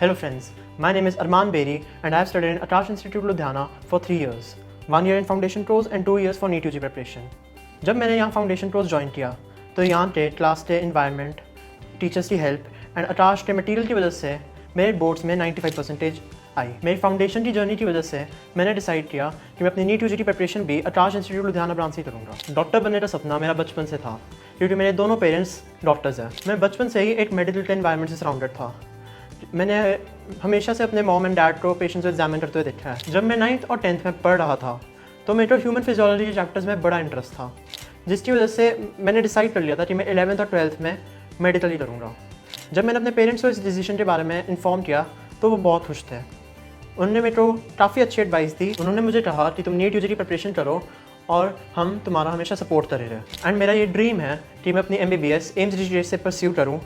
Hello friends, my name is Arman Beri and I have studied in Atash Institute Ludhiana for 3 years. 1 year in foundation course and 2 years for NEET UG preparation. जब मैंने यहाँ foundation course join किया तो यहाँ के class के environment, teachers की help and अटाश के मटेरियल की वजह से मेरे बोर्ड्स में 95% आई। मेरी फाउंडेशन की जर्नी की वजह से मैंने डिसाइड किया कि मैं अपनी NEET UG की प्रिपरेशन भी अटाश इंस्टीट्यूट लुधियाना ब्रांच से करूँगा। डॉक्टर बनने का सपना मेरा बचपन से था क्योंकि मेरे दोनों पेरेंट्स डॉक्टर्स हैं। मैं बचपन से ही एक मेडिकल के इन्वायरमेंट से सराउंडेड था। मैंने हमेशा से अपने मॉम एंड डैड को पेशेंट्स को एग्जामिन करते हुए देखा है। जब मैं 9th और 10th में पढ़ रहा था तो मेरे को ह्यूमन फिजियोलॉजी के चैप्टर्स में बड़ा इंटरेस्ट था, जिसकी वजह से मैंने डिसाइड कर लिया था कि मैं 11th और 12th में मेडिकल ही करूँगा। जब मैंने अपने पेरेंट्स को इस डिसीजन के बारे में इन्फॉर्म किया तो वो बहुत खुश थे। उन्होंने मेरे को काफ़ी अच्छी एडवाइस दी। उन्होंने मुझे कहा कि तुम NEET UG की प्रिपरेशन करो और हम तुम्हारा हमेशा सपोर्ट करे रहे। एंड मेरा ये ड्रीम है कि मैं अपनी MBBS एम्स ऋषिकेश से परस्यू करूँ,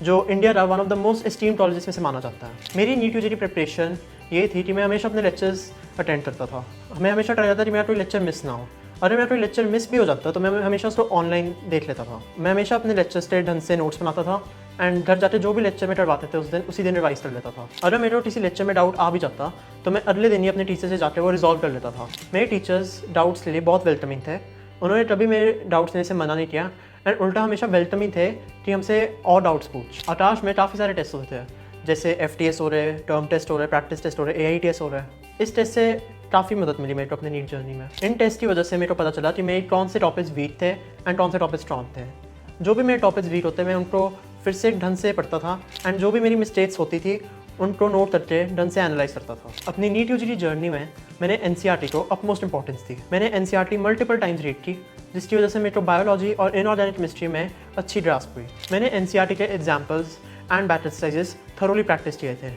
जो इंडिया का one of the most esteemed colleges में से माना जाता है। मेरी NEET UG की प्रिपरेशन ये थी कि मैं हमेशा अपने लेक्चर्स अटेंड करता था। मैं हमेशा ट्राई करता था कि मेरा कोई लेक्चर मिस ना हो। अगर मेरा कोई लेक्चर मिस भी हो जाता तो मैं हमेशा उसको ऑनलाइन देख लेता था। मैं हमेशा अपने लेक्चर्स के ढंग से नोट्स बनाता था एंड घर जाते जो भी लेक्चर में करवाते थे उसी दिन रिवाइज कर लेता था। अगर मेरे को किसी लेक्चर में डाउट आ भी जाता तो मैं अगले दिन ही अपने टीचर से जाकर वो रिजॉल्व कर लेता था। मेरे टीचर्स डाउट्स के लिए बहुत वेलकमिंग थे। उन्होंने कभी मेरे डाउट्स लेने से मना नहीं किया एंड उल्टा हमेशा वेलकमिंग थे कि हमसे और डाउट्स पूछ। अटाश में काफ़ी सारे टेस्ट होते थे, जैसे FTS हो रहे, टर्म टेस्ट हो रहे, प्रैक्टिस टेस्ट हो रहे, AITS हो रहे। इस टेस्ट से काफ़ी मदद मिली मेरे को अपने नीट जर्नी में। इन टेस्ट की वजह से मेरे को पता चला कि मेरे कौन से टॉपिक्स वीक थे एंड कौन से टॉपिक्स स्ट्रॉन्ग थे। जो भी मेरे टॉपिक्स वीक होते मैं उनको फिर से ढंग से पढ़ता था एंड जो भी मेरी मिस्टेक्स होती थी उनको नोट करके ढंग से एनालाइज करता था। अपनी NEET UG की जर्नी में मैंने NCERT को अपमोस्ट इंपॉर्टेंस दी। मैंने NCERT मल्टीपल टाइम्स रीड की, जिसकी वजह से मेरे को बायोलॉजी और इनऑर्गेनिक केमिस्ट्री में अच्छी ग्रास्प हुई। मैंने NCERT के examples and battle exercises thoroughly practice किए थे।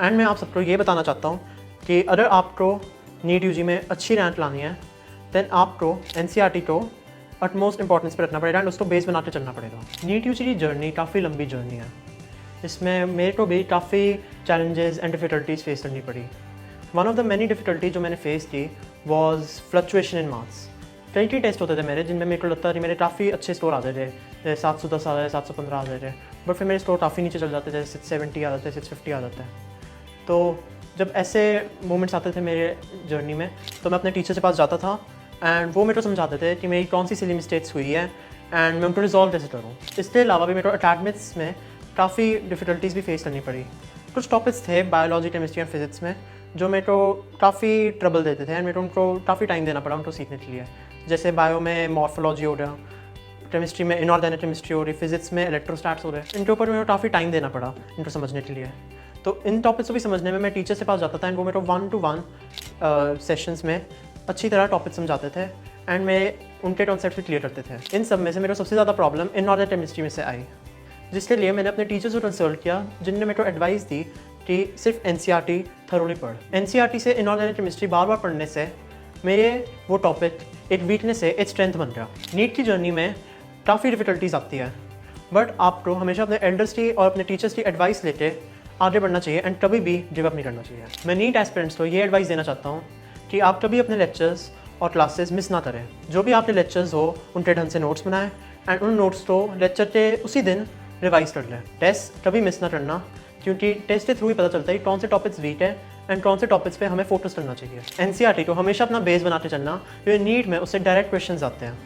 एंड मैं आप सबको ये बताना चाहता हूँ कि अगर आपको NEET UG में अच्छी रैंक लानी है देन आपको NCERT को अटमोस्ट इंपॉर्टेंस पर रखना पड़ेगा एंड उसको बेस बना के चलना पड़ेगा। NEET UG की जर्नी काफ़ी लंबी जर्नी है। इसमें मेरे को भी काफ़ी चैलेंजेस एंड डिफ़िकल्टीज फेस करनी पड़ी। One of the many difficulties जो मैंने फेस की वॉज फ्लक्चुएशन इन मार्क्स। कई टेस्ट होते थे मेरे जिनमें मेरे को लगता था कि मेरे काफ़ी अच्छे स्कोर आते थे, जैसे 710 आ जाए, 715 आ जाते थे, बट फिर मेरे स्कोर काफ़ी नीचे चल जाते थे, 670 आ जाते, 650 आ जाते हैं। तो जब ऐसे मोमेंट्स आते थे मेरे जर्नी में तो मैं अपने टीचर के पास जाता था एंड वो मेरे को समझाते थे कि मेरी कौन सी सिली मिस्टेक्स हुई है एंड मैं उनको रिजॉल्व कैसे करूँ। इसके अलावा भी मेरे को अकेडमिक्स में काफ़ी डिफ़िकल्टीज़ भी फेस करनी पड़ी। कुछ टॉपिक्स थे बायोलॉजी, केमिस्ट्री एंड फिजिक्स में जो मेरे को काफ़ी ट्रबल देते थे एंड मेरे को उनको काफ़ी टाइम देना पड़ा उनको सीखने के लिए। जैसे बायो में मॉर्फोलॉजी हो रहा, केमिस्ट्री में इनऑर्गेनिक केमिस्ट्री हो रही, फिजिक्स में इलेक्ट्रोस्टैट्स हो रहे। इनके ऊपर मेरे को काफ़ी टाइम देना पड़ा इनको समझने के लिए। तो इन टॉपिक्स को भी समझने में मैं टीचर से पास जाता था एंड वो मेरे को 1-to-1 सेशंस में अच्छी तरह टॉपिक समझाते थे एंड मैं उनके कॉन्सेप्ट भी क्लियर करते थे। इन सब में से मेरे को सबसे ज़्यादा प्रॉब्लम इनऑर्गेनिक केमिस्ट्री में से आई, जिसके लिए मैंने अपने टीचर्स को कंसल्ट किया जिनने मेरे को एडवाइस दी कि सिर्फ NCERT थरोली पढ़। NCERT से इनऑर्गेनिक केमिस्ट्री बार बार पढ़ने से मेरे वो टॉपिक एक वीकनेस से एक स्ट्रेंथ बन गया। नीट की जर्नी में काफ़ी डिफ़िकल्टीज आती है, बट आपको हमेशा अपने एल्डर्स की और अपने टीचर्स की एडवाइस लेके आगे बढ़ना चाहिए एंड कभी भी गिव अप नहीं करना चाहिए। मैं नीट एस्पिरेंट्स को ये एडवाइस देना चाहता हूँ कि आप कभी अपने लेक्चर्स और क्लासेस मिस ना करें। जो भी आपके लेक्चर्स हो उनके ढंग से नोट्स बनाएं एंड उन नोट्स को लेक्चर के उसी दिन रिवाइज कर लें। टेस्ट कभी मिस ना करना, क्योंकि टेस्ट के थ्रू ही पता चलता है कौन से टॉपिक्स वीक है एंड कौन से टॉपिक्स पे हमें फोकस करना चाहिए। NCERT को हमेशा अपना बेस बनाते चलना, क्योंकि नीट में उससे डायरेक्ट क्वेश्चंस आते हैं,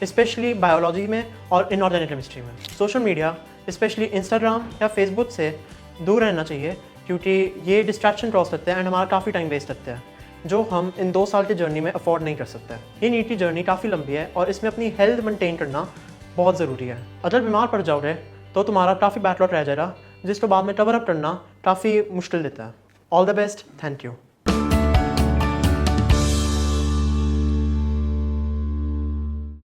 स्पेशली बायोलॉजी में और इनऑर्गेनिक केमिस्ट्री में। सोशल मीडिया स्पेशली इंस्टाग्राम या फेसबुक से दूर रहना चाहिए, क्योंकि ये डिस्ट्रैक्शन क्रॉस करते हैं एंड हमारा काफ़ी टाइम वेस्ट करते हैं, जो हम इन 2 साल की जर्नी में अफोर्ड नहीं कर सकते। ये नीट की जर्नी काफ़ी लंबी है और इसमें अपनी हेल्थ मेंटेन करना बहुत ज़रूरी है। अगर बीमार पड़ जाओगे तो तुम्हारा काफ़ी बैकलॉग रह जाएगा, जिसको बाद में कवर अप करना काफ़ी मुश्किल देता है। All the best, thank you.